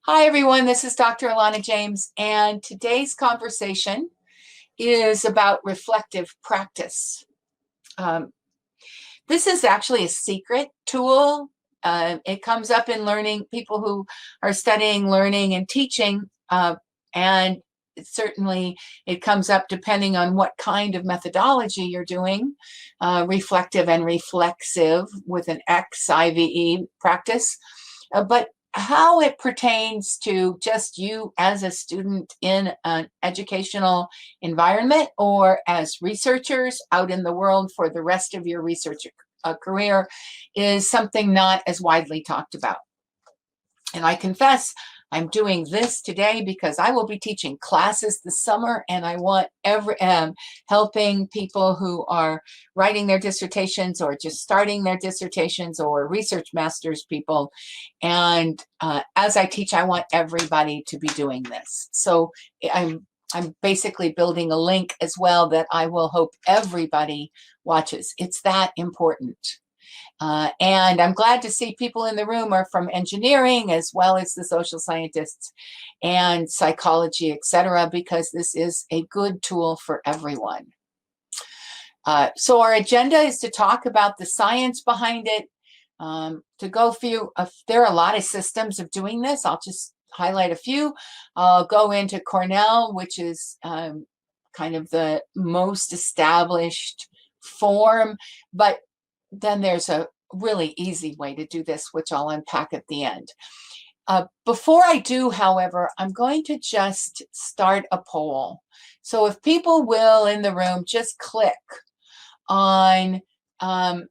Hi, everyone. This is Dr. Alana James, and today's conversation is about reflective practice. Um, this is actually a secret tool. It comes up in learning, people who are studying learning and teaching, and certainly it comes up depending on what kind of methodology you're doing, reflective and reflexive with an X, IVE practice. But how it pertains to just you as a student in an educational environment or as researchers out in the world for the rest of your research career is something not as widely talked about. And I confess, I'm doing this today because I will be teaching classes this summer, and I want helping people who are writing their dissertations or just starting their dissertations or research master's people. And as I teach, I want everybody to be doing this. So I'm basically building a link as well that I will hope everybody watches. It's that important. And I'm glad to see people in the room are from engineering as well as the social scientists and psychology, etc., because this is a good tool for everyone. So our agenda is to talk about the science behind it, to go through, there are a lot of systems of doing this. I'll just highlight a few. I'll go into Cornell, which is kind of the most established form, but then there's a really easy way to do this, which I'll unpack at the end. Before I do, however, I'm going to just start a poll. So if people will in the room just click on, I'm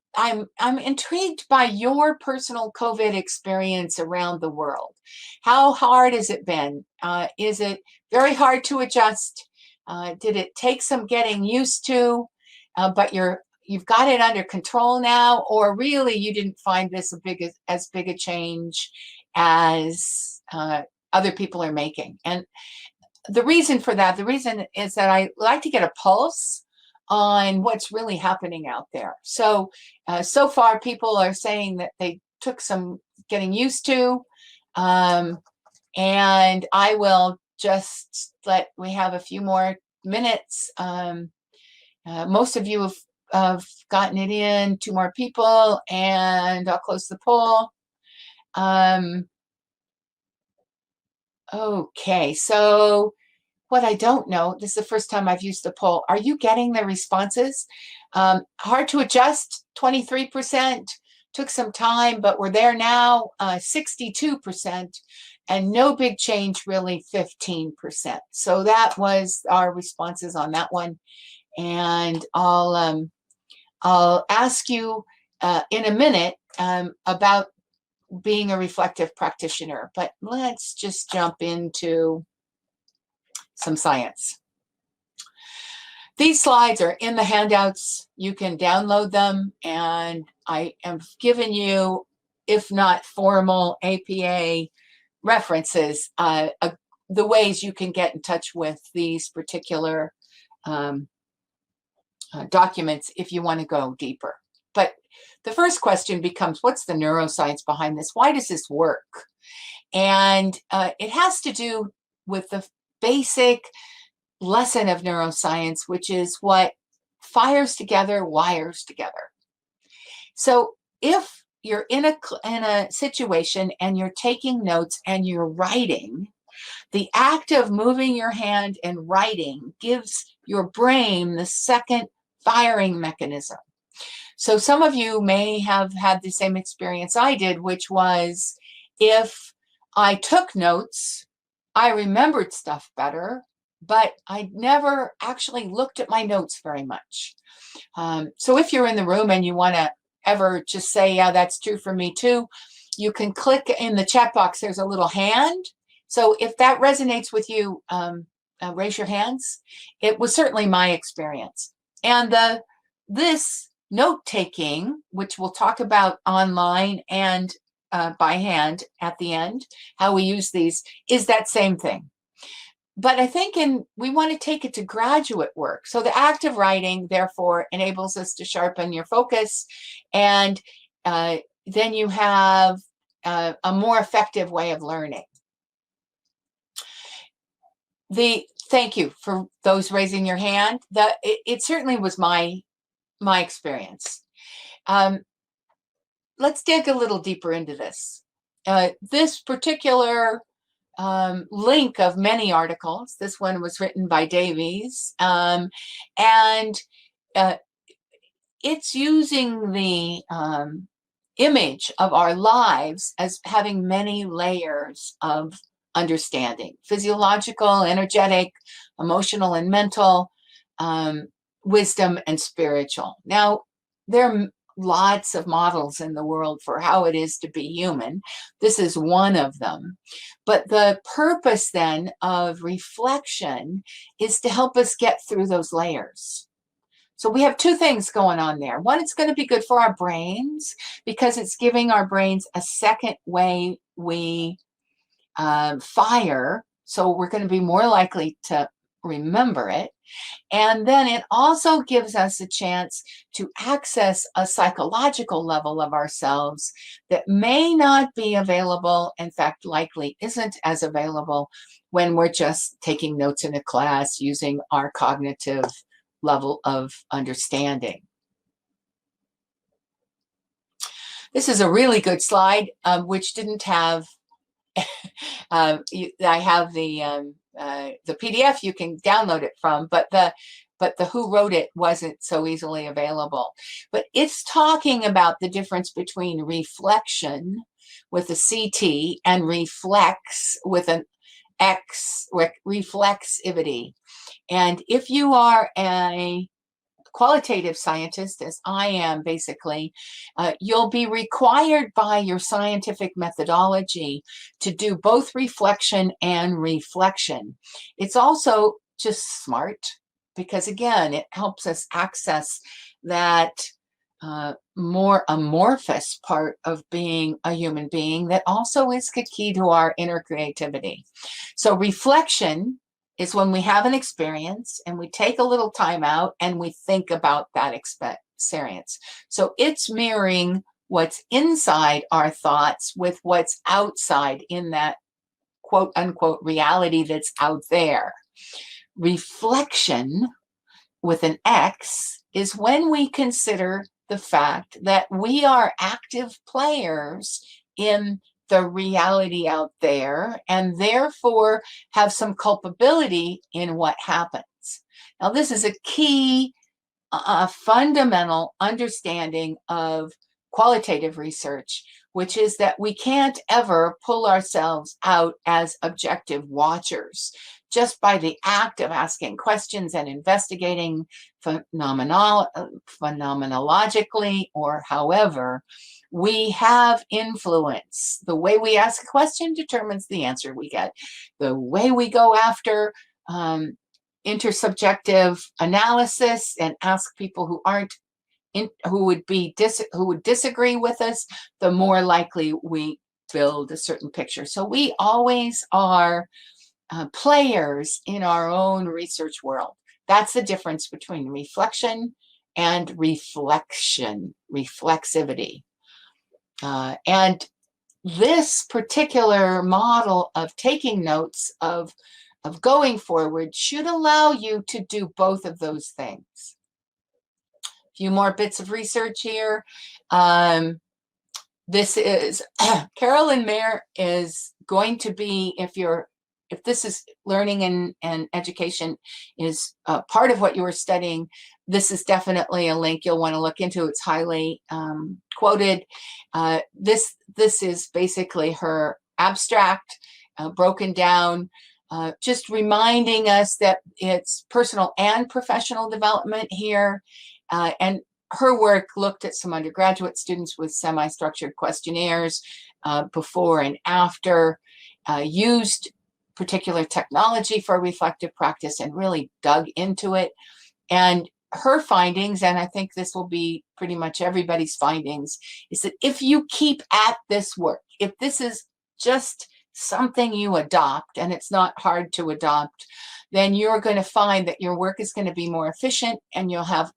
intrigued by your personal COVID experience around the world. How hard has it been? Is it very hard to adjust? Did it take some getting used to, but you've got it under control now, or really you didn't find this as big a change as other people are making? And the reason is that I like to get a pulse on what's really happening out there. So, so far people are saying that they took some getting used to, and I will just we have a few more minutes. Most of you have gotten it in, 2 more people, and I'll close the poll. Okay, so what I don't know, this is the first time I've used the poll. Are you getting the responses? Hard to adjust, 23%. Took some time, but we're there now, 62%. And no big change, really, 15%. So that was our responses on that one. And I'll ask you in a minute about being a reflective practitioner, but let's just jump into some science. These slides are in the handouts. You can download them, and I have given you, if not formal APA references, the ways you can get in touch with these particular documents if you want to go deeper. But the first question becomes, what's the neuroscience behind this? Why does this work? And it has to do with the basic lesson of neuroscience, which is what fires together, wires together. So if you're in a situation and you're taking notes and you're writing, the act of moving your hand and writing gives your brain the second firing mechanism. So some of you may have had the same experience I did, which was if I took notes, I remembered stuff better, but I never actually looked at my notes very much. So if you're in the room and you want to ever just say, yeah, that's true for me too, you can click in the chat box. There's a little hand. So if that resonates with you, raise your hands. It was certainly my experience. And this note-taking, which we'll talk about online and by hand at the end, how we use these, is that same thing. But I think we want to take it to graduate work. So the act of writing, therefore, enables us to sharpen your focus, and then you have a more effective way of learning. Thank you for those raising your hand. It certainly was my experience. Let's dig a little deeper into this. This particular link of many articles, this one was written by Davies, and it's using the image of our lives as having many layers of understanding: physiological, energetic, emotional and mental, wisdom, and spiritual. Now, there are lots of models in the world for how it is to be human. This is one of them. But the purpose then of reflection is to help us get through those layers. So we have two things going on there. One, it's going to be good for our brains because it's giving our brains a second way we fire. So we're going to be more likely to remember it. And then it also gives us a chance to access a psychological level of ourselves that may not be available, in fact, likely isn't as available when we're just taking notes in a class using our cognitive level of understanding. This is a really good slide, which didn't have, I have the PDF you can download it from, but the who wrote it wasn't so easily available. But it's talking about the difference between reflection with a CT and reflex with an X, reflexivity. And if you are a qualitative scientist, as I am basically, you'll be required by your scientific methodology to do both reflection and reflection. It's also just smart because, again, it helps us access that more amorphous part of being a human being that also is key to our inner creativity. So reflection is when we have an experience and we take a little time out and we think about that experience. So it's mirroring what's inside our thoughts with what's outside in that quote unquote reality that's out there. Reflection with an X is when we consider the fact that we are active players in the reality out there and therefore have some culpability in what happens. Now, this is a key, fundamental understanding of qualitative research, which is that we can't ever pull ourselves out as objective watchers. Just by the act of asking questions and investigating phenomenologically or however, we have influence. The way we ask a question determines the answer we get. The way we go after intersubjective analysis and ask people who aren't who would disagree with us, the more likely we build a certain picture. So we always are players in our own research world. That's the difference between reflection and reflexivity. And this particular model of taking notes, of going forward, should allow you to do both of those things. A few more bits of research here. This is, Carolyn Mayer is going to be, if this is learning and education is part of what you are studying, this is definitely a link you'll want to look into. It's highly quoted. This is basically her abstract broken down, just reminding us that it's personal and professional development here. And her work looked at some undergraduate students with semi-structured questionnaires before and after, used particular technology for reflective practice and really dug into it. And her findings, and I think this will be pretty much everybody's findings, is that if you keep at this work, if this is just something you adopt, and it's not hard to adopt, then you're going to find that your work is going to be more efficient and you'll have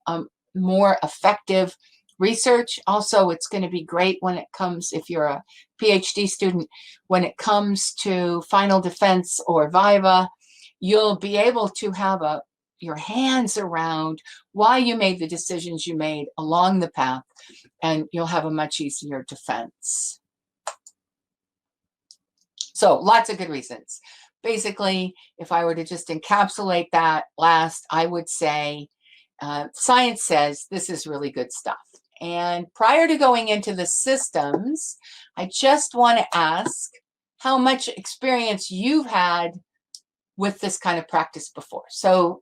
more effective research. Also, it's going to be great when it comes, if you're a PhD student, when it comes to final defense or viva, you'll be able to have your hands around why you made the decisions you made along the path, and you'll have a much easier defense. So lots of good reasons. Basically, if I were to just encapsulate that last, I would say science says this is really good stuff. And prior to going into the systems, I just want to ask how much experience you've had with this kind of practice before. So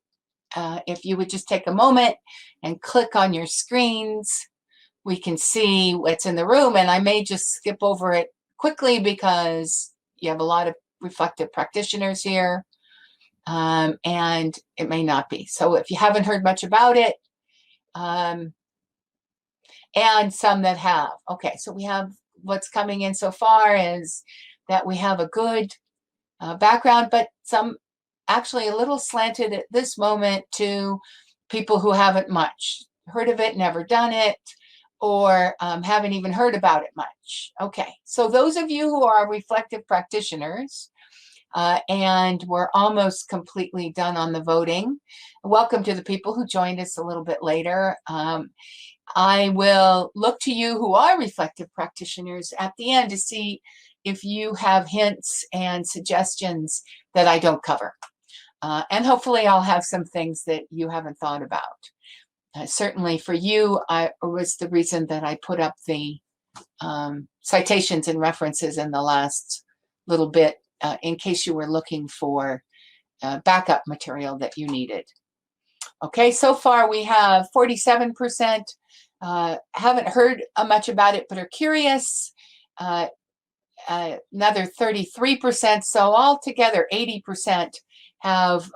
if you would just take a moment and click on your screens, we can see what's in the room. And I may just skip over it quickly because you have a lot of reflective practitioners here, and it may not be. So if you haven't heard much about it, and some that have. Okay, so we have what's coming in so far is that we have a good background, but some actually a little slanted at this moment to people who haven't much heard of it, never done it, or haven't even heard about it much. Okay, so those of you who are reflective practitioners, and we're almost completely done on the voting, welcome to the people who joined us a little bit later. I will look to you who are reflective practitioners at the end to see if you have hints and suggestions that I don't cover. And hopefully I'll have some things that you haven't thought about. Certainly for you, was the reason that I put up the citations and references in the last little bit, in case you were looking for backup material that you needed. Okay, so far we have 47% haven't heard much about it but are curious, another 33%, so altogether 80% have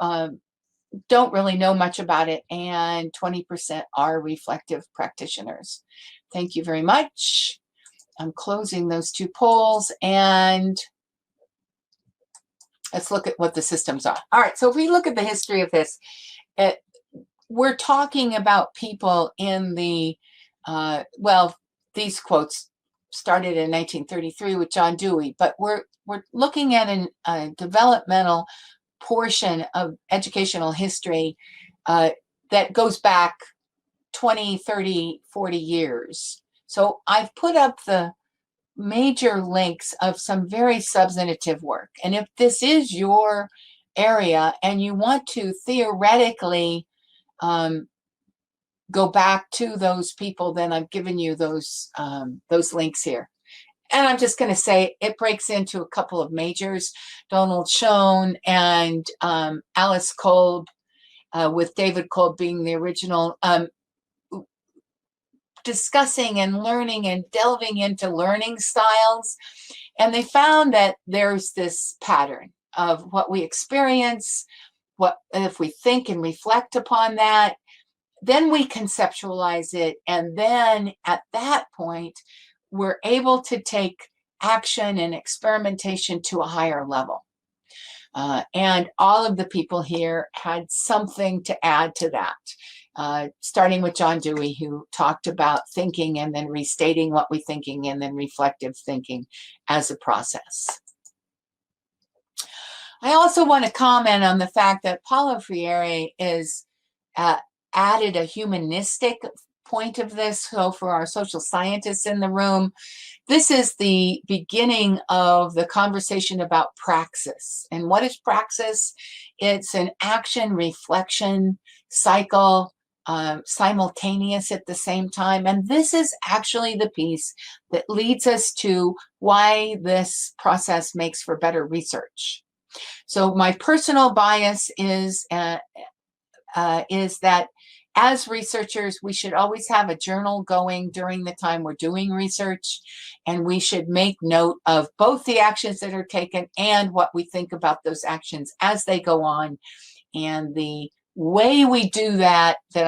don't really know much about it, and 20% are reflective practitioners. Thank you very much. I'm closing those two polls, and let's look at what the systems are. All right, so if we look at the history of this, we're talking about people in the, well, these quotes started in 1933 with John Dewey, but we're looking at a developmental portion of educational history that goes back 20, 30, 40 years. So I've put up the major links of some very substantive work. And if this is your area and you want to theoretically go back to those people, then I've given you those links here. And I'm just going to say it breaks into a couple of majors, Donald Schoen and Alice Kolb, with David Kolb being the original, discussing and learning and delving into learning styles. And they found that there's this pattern of what we experience, what if we think and reflect upon that, then we conceptualize it, and then at that point, we're able to take action and experimentation to a higher level. And all of the people here had something to add to that, starting with John Dewey, who talked about thinking and then restating what we're thinking and then reflective thinking as a process. I also want to comment on the fact that Paulo Freire is added a humanistic point of this. So for our social scientists in the room, this is the beginning of the conversation about praxis. And what is praxis? It's an action reflection cycle, simultaneous at the same time. And this is actually the piece that leads us to why this process makes for better research. So my personal bias is that as researchers, we should always have a journal going during the time we're doing research, and we should make note of both the actions that are taken and what we think about those actions as they go on. And the way we do that, that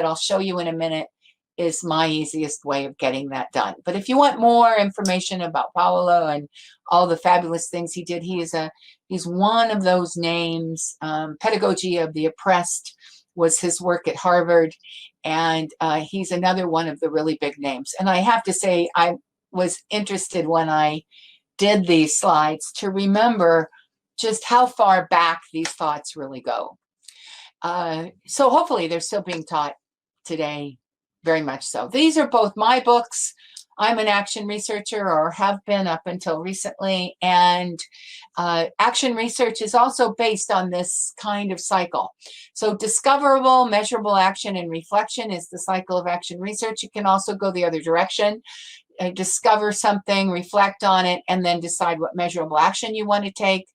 I'll show you in a minute, is my easiest way of getting that done. But if you want more information about Paulo and all the fabulous things he did, he's one of those names. Pedagogy of the Oppressed was his work at Harvard, and he's another one of the really big names. And I have to say, I was interested when I did these slides to remember just how far back these thoughts really go. So hopefully they're still being taught today, very much so. These are both my books. I'm an action researcher, or have been up until recently, and action research is also based on this kind of cycle. So discoverable, measurable action and reflection is the cycle of action research. It can also go the other direction. Discover something, reflect on it, and then decide what measurable action you want to take.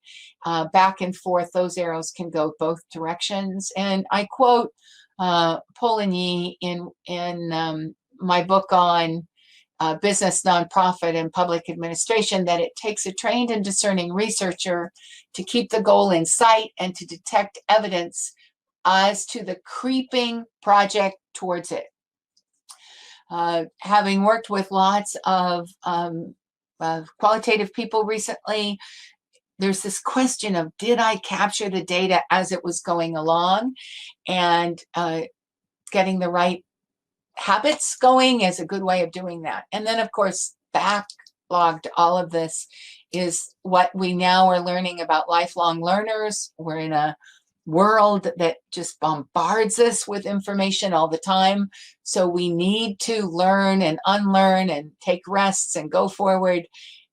Back and forth, those arrows can go both directions. And I quote Polanyi in my book on business, nonprofit, and public administration, that it takes a trained and discerning researcher to keep the goal in sight and to detect evidence as to the creeping project towards it. Having worked with lots of qualitative people recently, there's this question of, did I capture the data as it was going along? And getting the right habits going is a good way of doing that. And then, of course, backlogged all of this is what we now are learning about lifelong learners. We're in a world that just bombards us with information all the time. So we need to learn and unlearn and take rests and go forward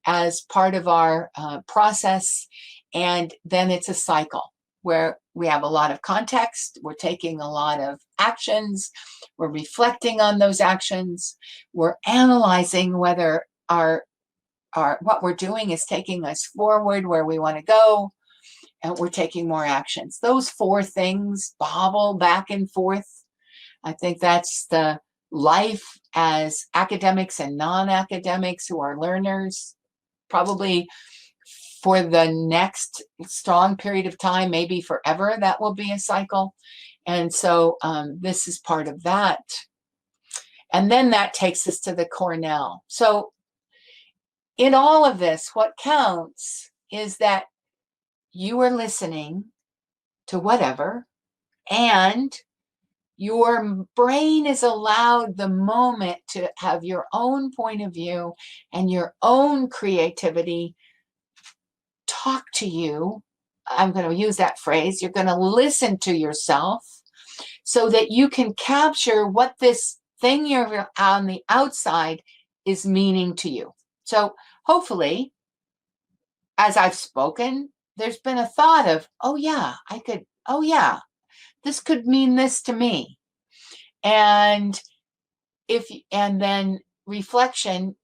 as part of our process. And then it's a cycle where we have a lot of context, we're taking a lot of actions, we're reflecting on those actions, we're analyzing whether our what we're doing is taking us forward where we want to go, and we're taking more actions. Those four things bobble back and forth. I think that's the life as academics and non-academics who are learners, probably for the next strong period of time, maybe forever, that will be a cycle. And so this is part of that. And then that takes us to the Cornell. So in all of this, what counts is that you are listening to whatever, and your brain is allowed the moment to have your own point of view and your own creativity talk to you. I'm going to use that phrase. You're going to listen to yourself so that you can capture what this thing you're on the outside is meaning to you. So hopefully, as I've spoken, there's been a thought of, oh yeah, this could mean this to me. And then reflection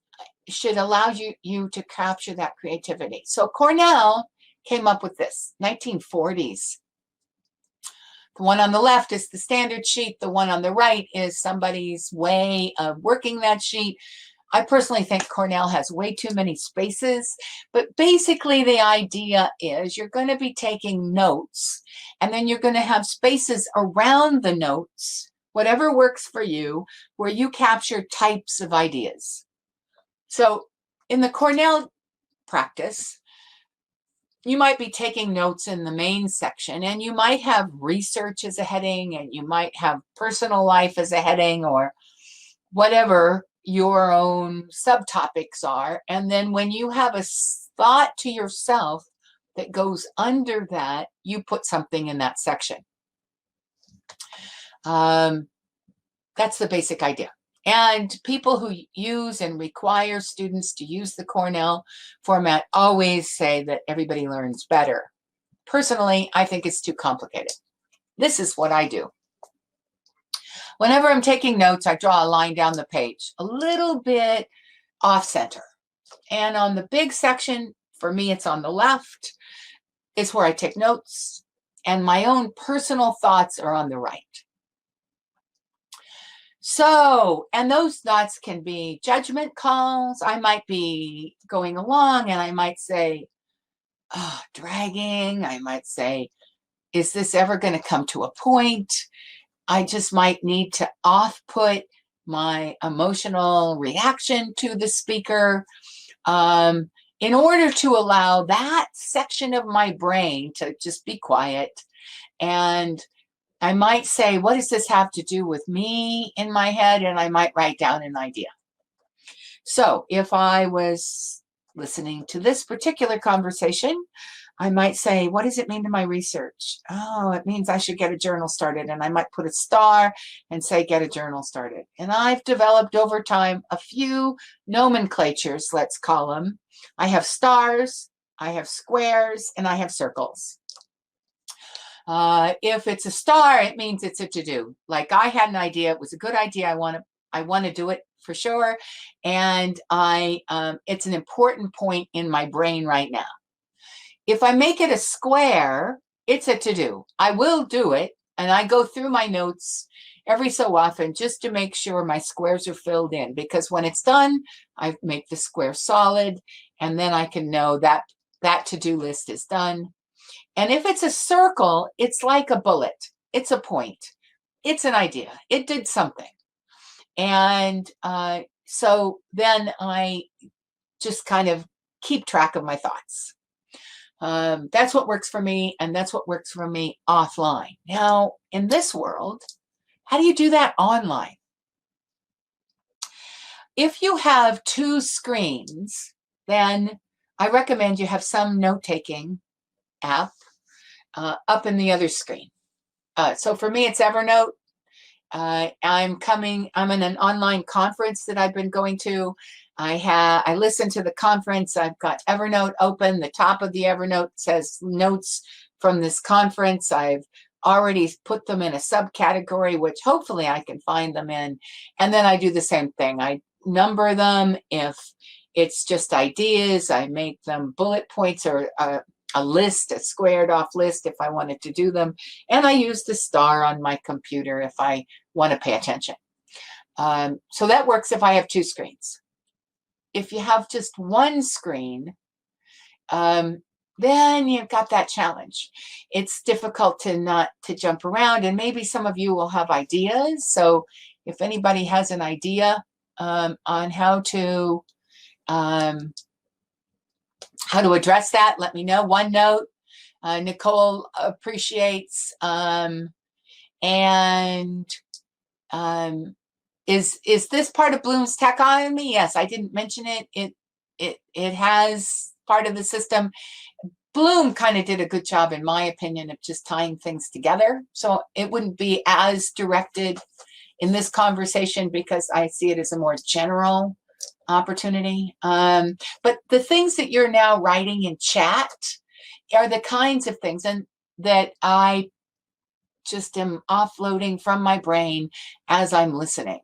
should allow you to capture that creativity. So Cornell came up with this, 1940s. The one on the left is the standard sheet. The one on the right is somebody's way of working that sheet. I personally think Cornell has way too many spaces, but basically the idea is you're going to be taking notes, and then you're going to have spaces around the notes, whatever works for you, where you capture types of ideas. So in the Cornell practice, you might be taking notes in the main section, and you might have research as a heading, and you might have personal life as a heading, or whatever your own subtopics are. And then when you have a thought to yourself that goes under that, you put something in that section. That's the basic idea. And people who use and require students to use the Cornell format always say that everybody learns better. Personally, I think it's too complicated. This is what I do. Whenever I'm taking notes, I draw a line down the page, a little bit off center. And on the big section, for me, it's on the left, is where I take notes. And my own personal thoughts are on the right. So, and those thoughts can be judgment calls. I might be going along and I might say, oh, dragging. I might say, is this ever going to come to a point? I just might need to off-put my emotional reaction to the speaker in order to allow that section of my brain to just be quiet. And I might say, what does this have to do with me in my head? And I might write down an idea. So if I was listening to this particular conversation, I might say, what does it mean to my research? Oh, it means I should get a journal started. And I might put a star and say, get a journal started. And I've developed over time a few nomenclatures, let's call them. I have stars, I have squares, and I have circles. If it's a star, it means it's a to-do. Like I had an idea, it was a good idea. I want to do it for sure. And it's an important point in my brain right now. If I make it a square, it's a to-do. I will do it, and I go through my notes every so often just to make sure my squares are filled in, because when it's done, I make the square solid, and then I can know that that to-do list is done. And if it's a circle, it's like a bullet. It's a point. It's an idea. It did something. And so then I just kind of keep track of my thoughts. That's what works for me, and that's what works for me offline. Now, in this world, how do you do that online? If you have two screens, then I recommend you have some note-taking app up in the other screen. So for me, it's Evernote. I'm in an online conference that I've been going to. I listened to the conference. I've got Evernote open. The top of the Evernote says notes from this conference. I've already put them in a subcategory, which hopefully I can find them in. And then I do the same thing. I number them. If it's just ideas, I make them bullet points or a list, a squared off list if I wanted to do them. And I use the star on my computer if I want to pay attention. So that works if I have two screens. If you have just one screen, then you've got that challenge. It's difficult to jump around, and maybe some of you will have ideas. So if anybody has an idea on how to address that, let me know. OneNote, Nicole appreciates, is this part of Bloom's taxonomy? Yes, I didn't mention it. It has part of the system. Bloom kind of did a good job, in my opinion, of just tying things together. So it wouldn't be as directed in this conversation because I see it as a more general opportunity. But the things that you're now writing in chat are the kinds of things that I just am offloading from my brain as I'm listening.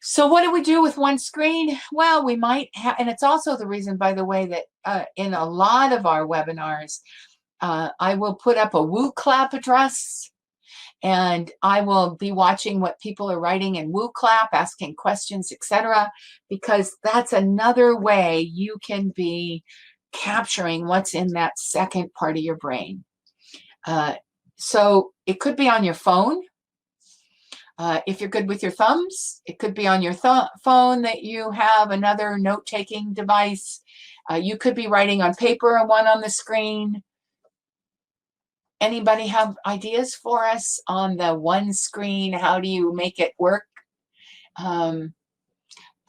So what do we do with one screen? Well, we might have, and it's also the reason, by the way, that in a lot of our webinars, I will put up a woo clap address, and I will be watching what people are writing in woo clap, asking questions, etc., because that's another way you can be capturing what's in that second part of your brain. So it could be on your phone. If you're good with your thumbs, it could be on your phone that you have another note-taking device. You could be writing on paper and one on the screen. Anybody have ideas for us on the one screen? How do you make it work? I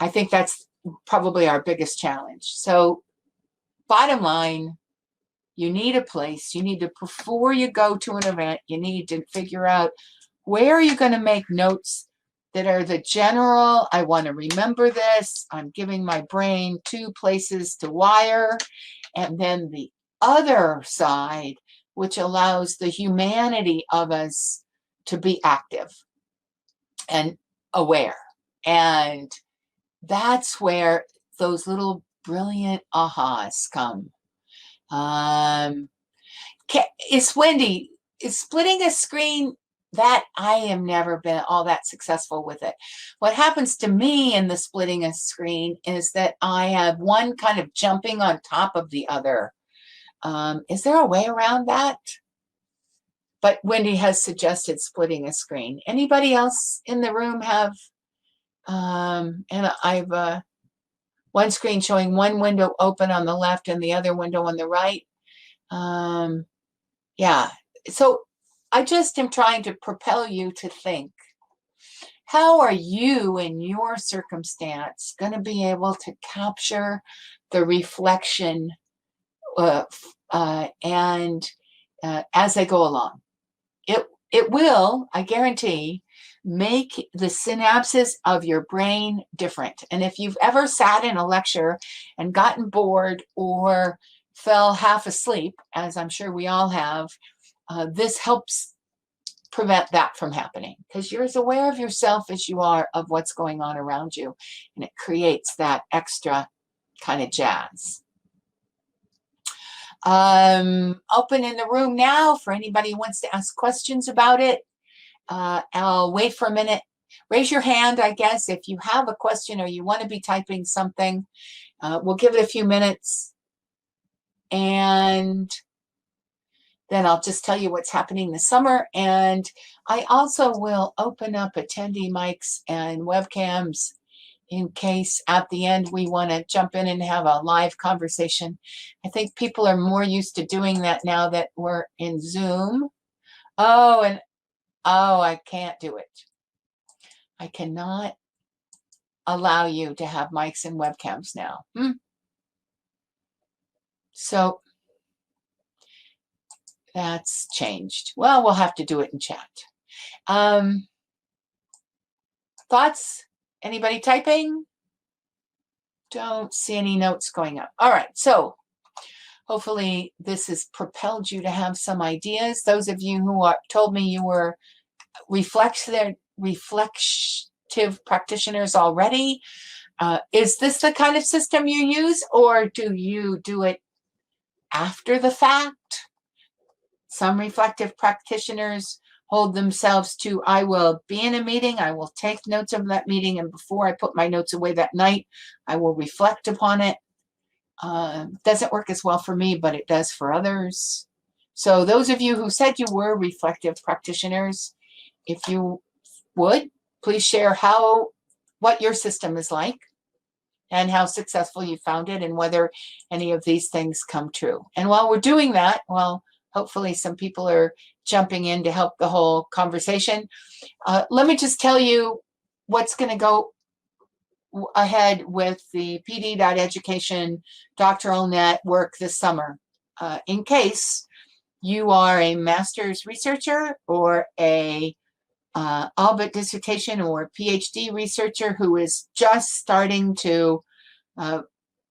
think that's probably our biggest challenge. So bottom line, you need a place. You need to, before you go to an event, you need to figure out where are you going to make notes that are the general, I want to remember this, I'm giving my brain two places to wire, and then the other side, which allows the humanity of us to be active and aware. And that's where those little brilliant ahas come. Wendy, is splitting a screen, that I have never been all that successful with it. What happens to me in the splitting a screen is that I have one kind of jumping on top of the other. Is there a way around that? But Wendy has suggested splitting a screen. Anybody else in the room have, and I've one screen showing one window open on the left and the other window on the right. Yeah, so I just am trying to propel you to think, how are you in your circumstance going to be able to capture the reflection and as they go along. It will, I guarantee, make the synapses of your brain different. And if you've ever sat in a lecture and gotten bored or fell half asleep, as I'm sure we all have, this helps prevent that from happening, because you're as aware of yourself as you are of what's going on around you, and it creates that extra kind of jazz. Open in the room now for anybody who wants to ask questions about it. I'll wait for a minute. Raise your hand, I guess, if you have a question or you want to be typing something. We'll give it a few minutes, and then I'll just tell you what's happening this summer. And I also will open up attendee mics and webcams in case at the end we want to jump in and have a live conversation. I think people are more used to doing that now that we're in Zoom. Oh, I can't do it. I cannot allow you to have mics and webcams now. So that's changed. Well, we'll have to do it in chat. Thoughts? Anybody typing? Don't see any notes going up. All right, so hopefully this has propelled you to have some ideas. Those of you who told me you were reflective practitioners already, is this the kind of system you use, or do you do it after the fact? Some reflective practitioners hold themselves to, I will be in a meeting, I will take notes of that meeting, and before I put my notes away that night, I will reflect upon it. Doesn't work as well for me, but it does for others. So those of you who said you were reflective practitioners, if you would, please share what your system is like and how successful you found it and whether any of these things come true. And while we're doing that, well, hopefully some people are jumping in to help the whole conversation. Let me just tell you what's going to go ahead with the PD.education doctoral network this summer. In case you are a master's researcher or a Albert dissertation or PhD researcher who is just starting to,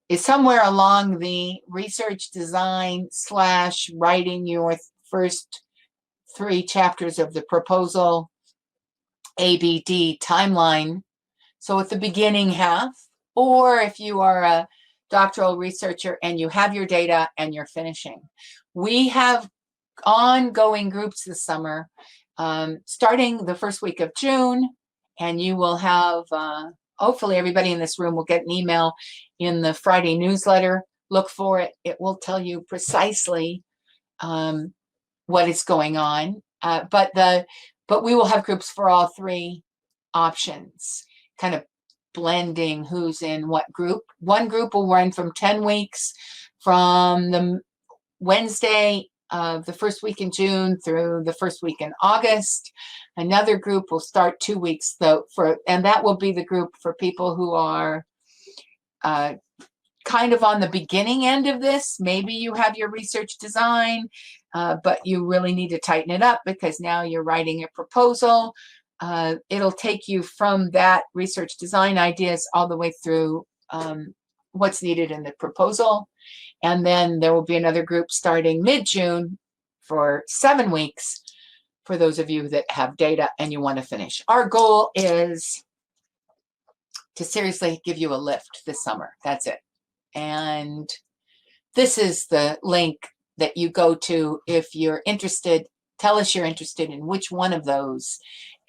is somewhere along the research design / writing your first 3 chapters of the proposal ABD timeline. So at the beginning half, or if you are a doctoral researcher and you have your data and you're finishing. We have ongoing groups this summer, starting the first week of June, and you will have, hopefully everybody in this room will get an email in the Friday newsletter. Look for it. It will tell you precisely what is going on. But we will have groups for all 3 options, kind of blending who's in what group. One group will run from 10 weeks from the Wednesday of the first week in June through the first week in August. Another group will start 2 weeks though, and that will be the group for people who are kind of on the beginning end of this. Maybe you have your research design, but you really need to tighten it up because now you're writing a proposal. It'll take you from that research design ideas all the way through what's needed in the proposal. And then there will be another group starting mid-June for 7 weeks for those of you that have data and you want to finish. Our goal is to seriously give you a lift this summer. That's it. And this is the link that you go to if you're interested. Tell us you're interested in which one of those,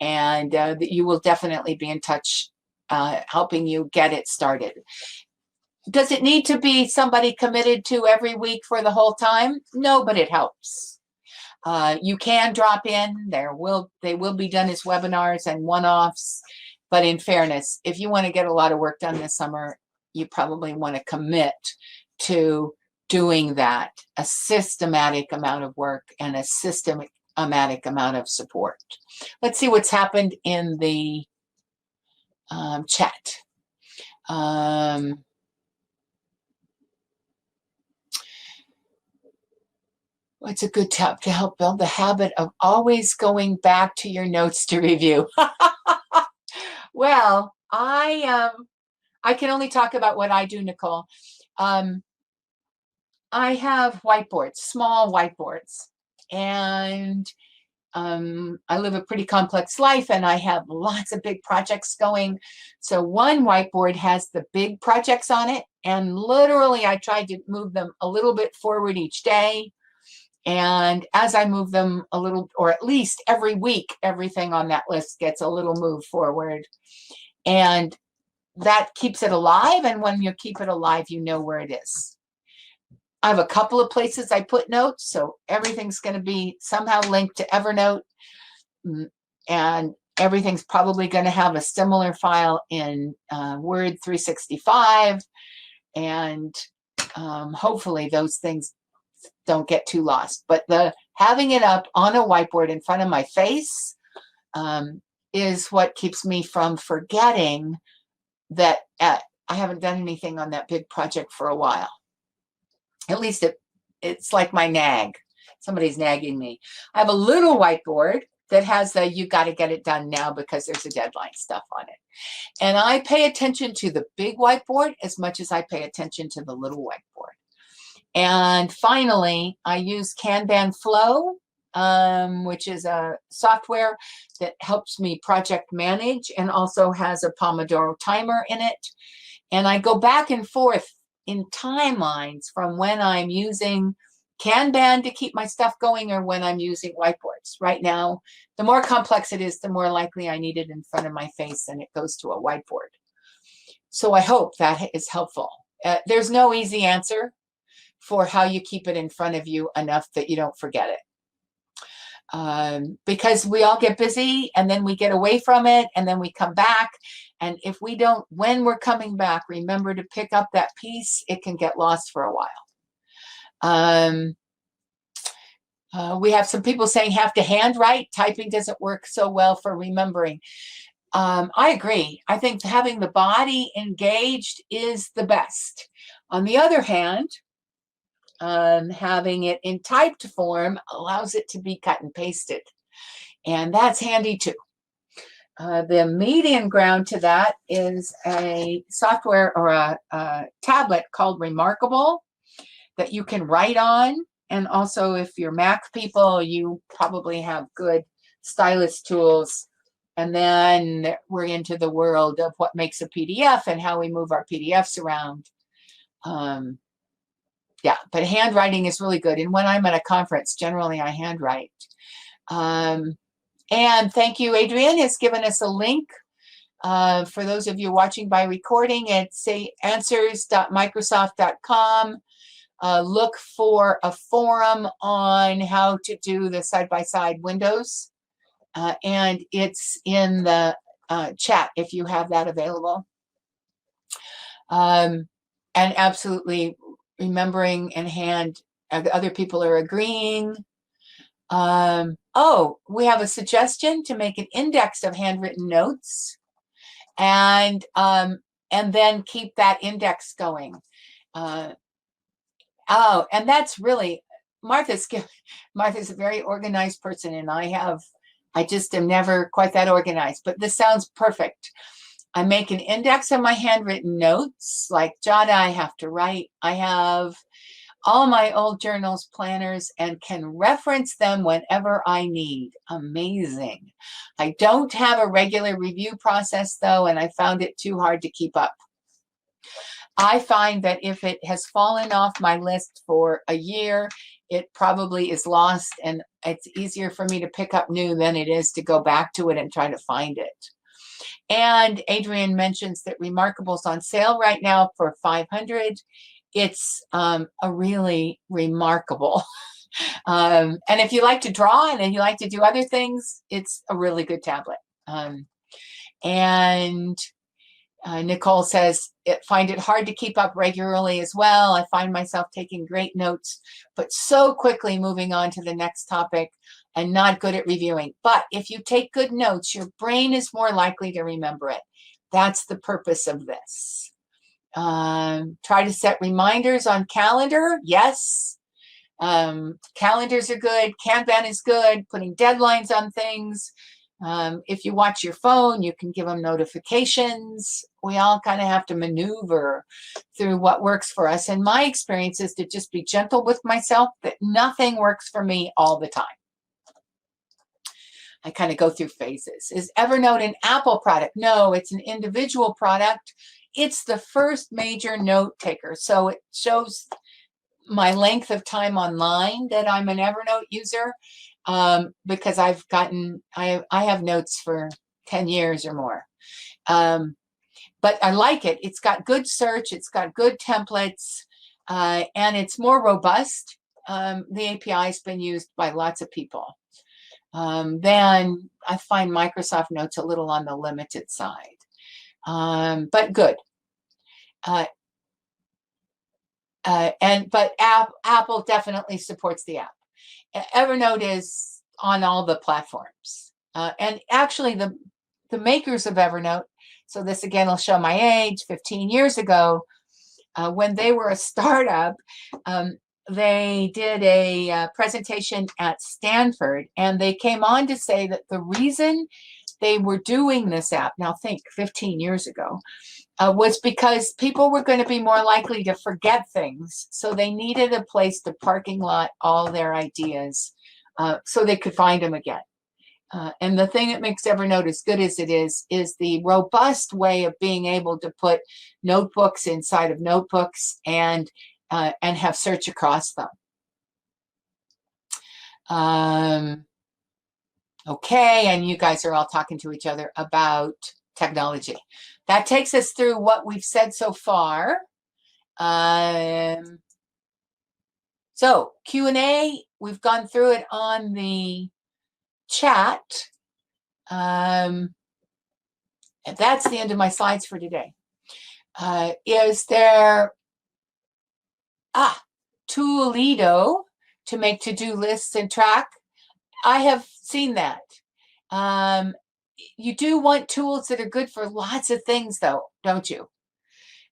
and you will definitely be in touch helping you get it started. Does it need to be somebody committed to every week for the whole time? No, but it helps. You can drop in. They will be done as webinars and one-offs. But in fairness, if you want to get a lot of work done this summer, you probably want to commit to doing that, a systematic amount of work and a systematic amount of support. Let's see what's happened in the chat. It's a good tip to help build the habit of always going back to your notes to review. Well, I can only talk about what I do, Nicole. I have whiteboards, small whiteboards, and I live a pretty complex life and I have lots of big projects going. So one whiteboard has the big projects on it, and literally I try to move them a little bit forward each day. And as I move them a little, or at least every week, everything on that list gets a little move forward. And that keeps it alive. And when you keep it alive, you know where it is. I have a couple of places I put notes, so everything's going to be somehow linked to Evernote, and everything's probably going to have a similar file in Word 365, and hopefully those things don't get too lost. But having it up on a whiteboard in front of my face is what keeps me from forgetting that I haven't done anything on that big project for a while. At least it's like my nag. Somebody's nagging me. I have a little whiteboard that has the you got to get it done now because there's a deadline stuff on it. And I pay attention to the big whiteboard as much as I pay attention to the little whiteboard. And finally, I use Kanban Flow, which is a software that helps me project manage and also has a Pomodoro timer in it. And I go back and forth in timelines from when I'm using Kanban to keep my stuff going or when I'm using whiteboards. Right now, the more complex it is, the more likely I need it in front of my face and it goes to a whiteboard. So I hope that is helpful. There's no easy answer for how you keep it in front of you enough that you don't forget it. Because we all get busy and then we get away from it and then we come back. And if we don't, when we're coming back, remember to pick up that piece, it can get lost for a while. We have some people saying have to handwrite. Typing doesn't work so well for remembering. I agree. I think having the body engaged is the best. On the other hand, having it in typed form allows it to be cut and pasted. And that's handy too. The median ground to that is a software or a tablet called Remarkable that you can write on. And also if you're Mac people, you probably have good stylus tools. And then we're into the world of what makes a PDF and how we move our PDFs around. Yeah, but handwriting is really good. And when I'm at a conference, generally I handwrite. And thank you, Adrian has given us a link. For those of you watching by recording, it's answers.microsoft.com. Look for a forum on how to do the side-by-side windows. And it's in the chat if you have that available. And absolutely remembering in hand, other people are agreeing. Oh, we have a suggestion to make an index of handwritten notes and then keep that index going. Oh, and that's really, Martha's a very organized person, and I just am never quite that organized, but this sounds perfect. I make an index of my handwritten notes, like Jada, I have to write. I have all my old journals, planners, and can reference them whenever I need. Amazing. I don't have a regular review process though, and I found it too hard to keep up. I find that if it has fallen off my list for a year, it probably is lost, and it's easier for me to pick up new than it is to go back to it and try to find it. And Adrian mentions that Remarkable's on sale right now for $500. It's a really remarkable. And if you like to draw and you like to do other things, it's a really good tablet. Nicole says, find it hard to keep up regularly as well. I find myself taking great notes, but so quickly moving on to the next topic and not good at reviewing. But if you take good notes, your brain is more likely to remember it. That's the purpose of this. Try to set reminders on calendar. Yes. Calendars are good. Kanban is good. Putting deadlines on things. If you watch your phone, you can give them notifications. We all kind of have to maneuver through what works for us. And my experience is to just be gentle with myself, that nothing works for me all the time. I kind of go through phases. Is Evernote an Apple product? No, it's an individual product. It's the first major note taker. So it shows my length of time online that I'm an Evernote user, because I have notes for 10 years or more. But I like it. It's got good search. It's got good templates, and it's more robust. The API has been used by lots of people. Then I find Microsoft Notes a little on the limited side, but good. But Apple definitely supports the app. Evernote is on all the platforms, and actually the makers of Evernote. So this again will show my age. 15 years ago, when they were a startup, they did a presentation at Stanford, and they came on to say that the reason they were doing this app, now think 15 years ago, was because people were going to be more likely to forget things. So they needed a place to parking lot all their ideas, so they could find them again. And the thing that makes Evernote as good as it is the robust way of being able to put notebooks inside of notebooks and have search across them. Okay, and you guys are all talking to each other about technology. That takes us through what we've said so far. So Q&A, we've gone through it on the chat. And that's the end of my slides for today. Is there Toolido to make to-do lists and track? I have seen that. You do want tools that are good for lots of things, though, don't you?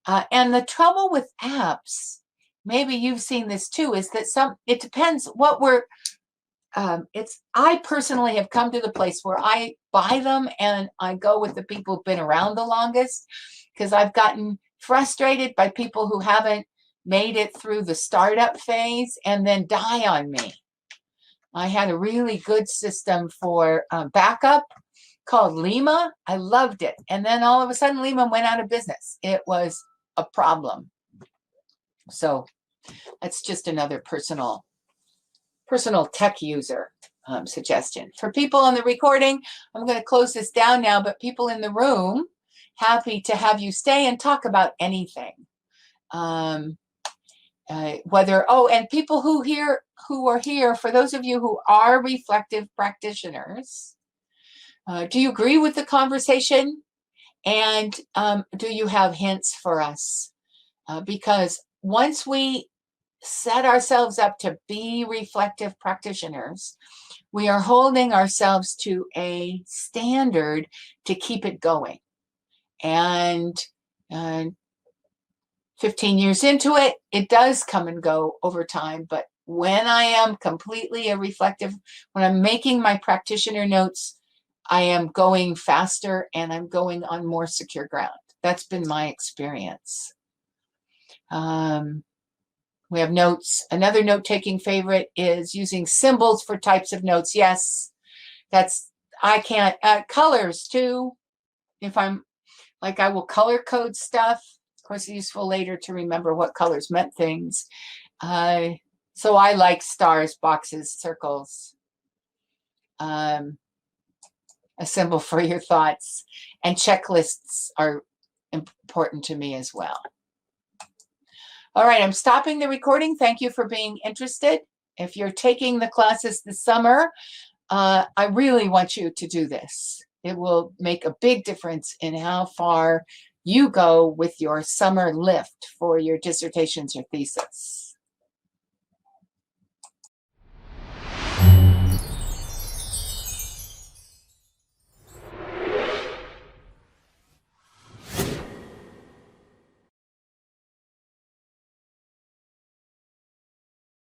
And the trouble with apps, maybe you've seen this too, is that it depends what we're, I personally have come to the place where I buy them and I go with the people who've been around the longest, because I've gotten frustrated by people who haven't made it through the startup phase and then die on me. I had a really good system for backup called Lima. I loved it. And then all of a sudden, Lima went out of business. It was a problem. So that's just another personal tech user suggestion. For people on the recording, I'm going to close this down now, but people in the room, happy to have you stay and talk about anything. And people who are here, for those of you who are reflective practitioners, do you agree with the conversation? And do you have hints for us? Because once we set ourselves up to be reflective practitioners, we are holding ourselves to a standard to keep it going. And 15 years into it, it does come and go over time. But when I am completely a reflective, when I'm making my practitioner notes, I am going faster and I'm going on more secure ground. That's been my experience. We have notes. Another note-taking favorite is using symbols for types of notes. Yes, I can't. Colors too. If I'm like, I will color code stuff. Of course, it's useful later to remember what colors meant things. So I like stars, boxes, circles. A symbol for your thoughts. And checklists are important to me as well. All right, I'm stopping the recording. Thank you for being interested. If you're taking the classes this summer, I really want you to do this. It will make a big difference in how far you go with your summer lift for your dissertations or thesis.